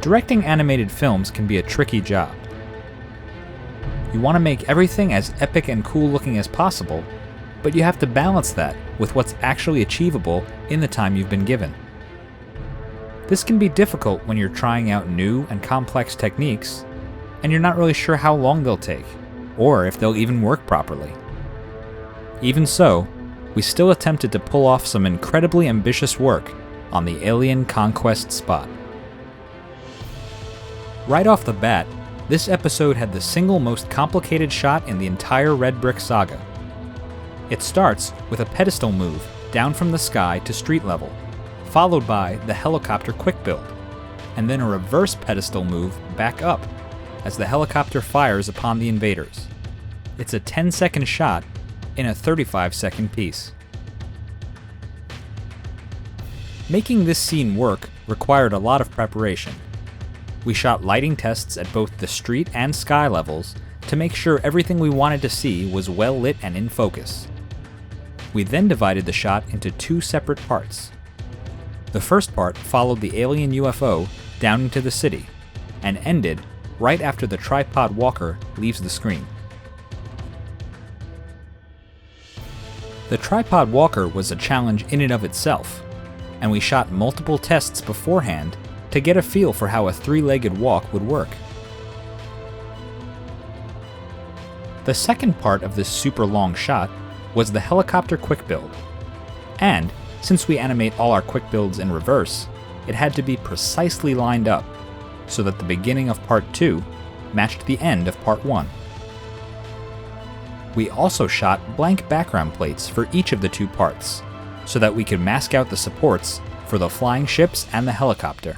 Directing animated films can be a tricky job. You want to make everything as epic and cool looking as possible, but you have to balance that with what's actually achievable in the time you've been given. This can be difficult when you're trying out new and complex techniques, and you're not really sure how long they'll take, or if they'll even work properly. Even so, we still attempted to pull off some incredibly ambitious work on the Alien Conquest spot. Right off the bat, this episode had the single most complicated shot in the entire Red Brick Saga. It starts with a pedestal move down from the sky to street level, followed by the helicopter quick build, and then a reverse pedestal move back up as the helicopter fires upon the invaders. It's a 10-second shot in a 35-second piece. Making this scene work required a lot of preparation. We shot lighting tests at both the street and sky levels to make sure everything we wanted to see was well lit and in focus. We then divided the shot into two separate parts. The first part followed the alien UFO down into the city, and ended right after the tripod walker leaves the screen. The tripod walker was a challenge in and of itself, and we shot multiple tests beforehand to get a feel for how a three-legged walk would work. The second part of this super long shot was the helicopter quick build, and since we animate all our quick builds in reverse, it had to be precisely lined up so that the beginning of part 2 matched the end of part 1. We also shot blank background plates for each of the two parts, so that we could mask out the supports for the flying ships and the helicopter.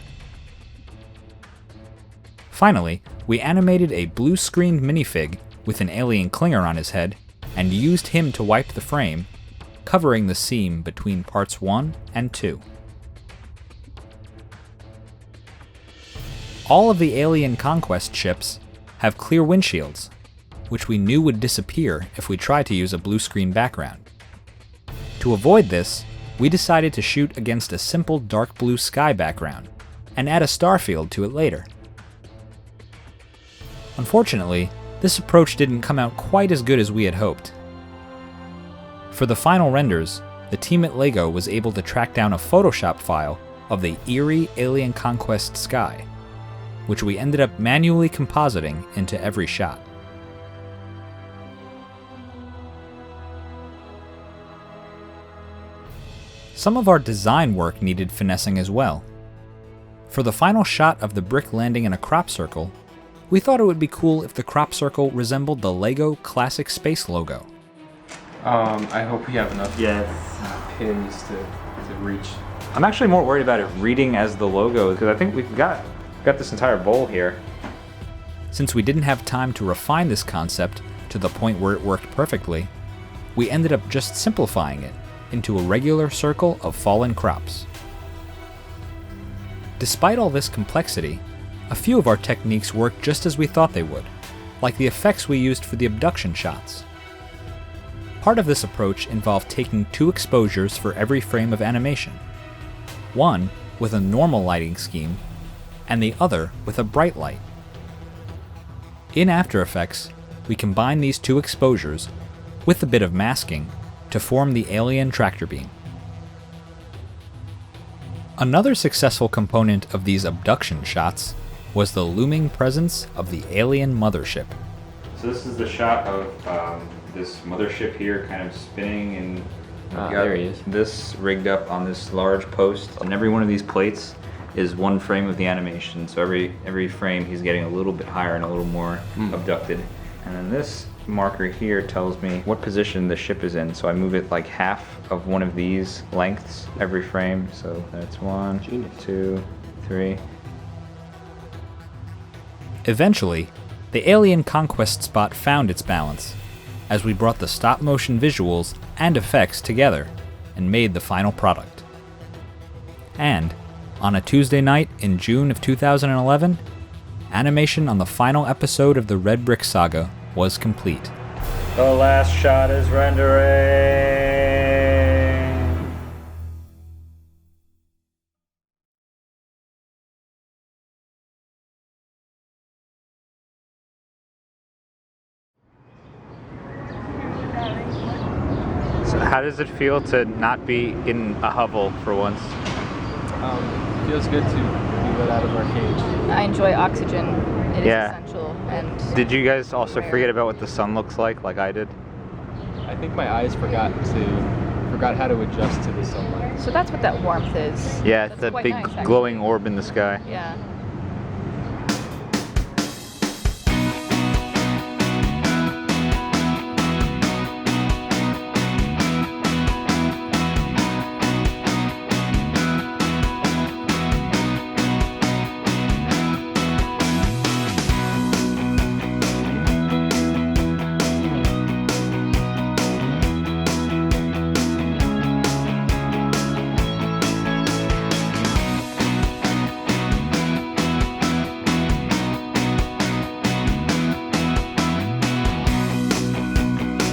Finally, we animated a blue-screened minifig with an alien clinger on his head, and used him to wipe the frame, covering the seam between parts 1 and 2. All of the Alien Conquest ships have clear windshields, which we knew would disappear if we tried to use a blue screen background. To avoid this, we decided to shoot against a simple dark blue sky background, and add a star field to it later. Unfortunately, this approach didn't come out quite as good as we had hoped. For the final renders, the team at LEGO was able to track down a Photoshop file of the eerie Alien Conquest sky, which we ended up manually compositing into every shot. Some of our design work needed finessing as well. For the final shot of the brick landing in a crop circle, we thought it would be cool if the crop circle resembled the LEGO Classic Space logo. I hope we have enough pins to reach. I'm actually more worried about it reading as the logo, because I think we've got this entire bowl here. Since we didn't have time to refine this concept to the point where it worked perfectly, we ended up just simplifying it into a regular circle of fallen crops. Despite all this complexity, a few of our techniques worked just as we thought they would, like the effects we used for the abduction shots. Part of this approach involved taking 2 exposures for every frame of animation, one with a normal lighting scheme, and the other with a bright light. In After Effects, we combine these 2 exposures with a bit of masking to form the alien tractor beam. Another successful component of these abduction shots was the looming presence of the alien mothership. So this is the shot of this mothership here kind of spinning, and there he is. This rigged up on this large post, and every one of these plates is one frame of the animation. So every frame he's getting a little bit higher and a little more abducted. And then this marker here tells me what position the ship is in. So I move it like half of one of these lengths every frame. So that's 1, 2, 3. Eventually, the Alien Conquest spot found its balance, as we brought the stop-motion visuals and effects together and made the final product. And, on a Tuesday night in June of 2011, animation on the final episode of the Red Brick Saga was complete. The last shot is rendering! So how does it feel to not be in a hovel for once? It feels good to be let out of our cage. I enjoy oxygen. It is Yeah. essential. And Did you guys also forget about what the sun looks like I did? I think my eyes forgot how to adjust to the sunlight. so that's what that warmth is. Yeah, That's it's that quite big nice, actually. glowing orb in the sky. Yeah.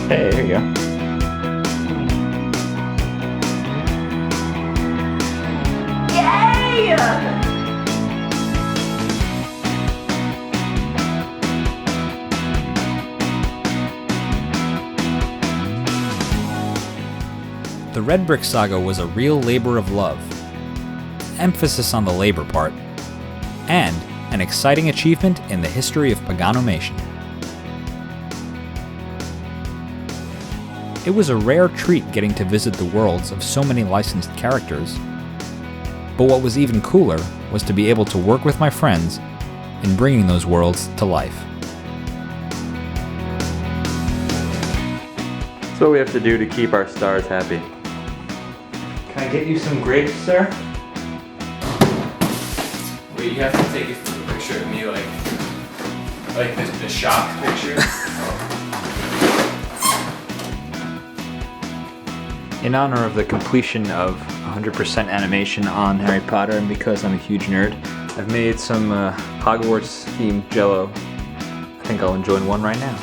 Hey, there you go. Yay! The Red Brick Saga was a real labor of love, emphasis on the labor part, and an exciting achievement in the history of Paganomation. It was a rare treat getting to visit the worlds of so many licensed characters, but what was even cooler was to be able to work with my friends in bringing those worlds to life. That's what we have to do to keep our stars happy. Can I get you some grapes, sir? Wait, you have to take a picture of me like the shock picture. In honor of the completion of 100% animation on Harry Potter, and because I'm a huge nerd, I've made some Hogwarts themed Jell-O. I think I'll enjoy one right now.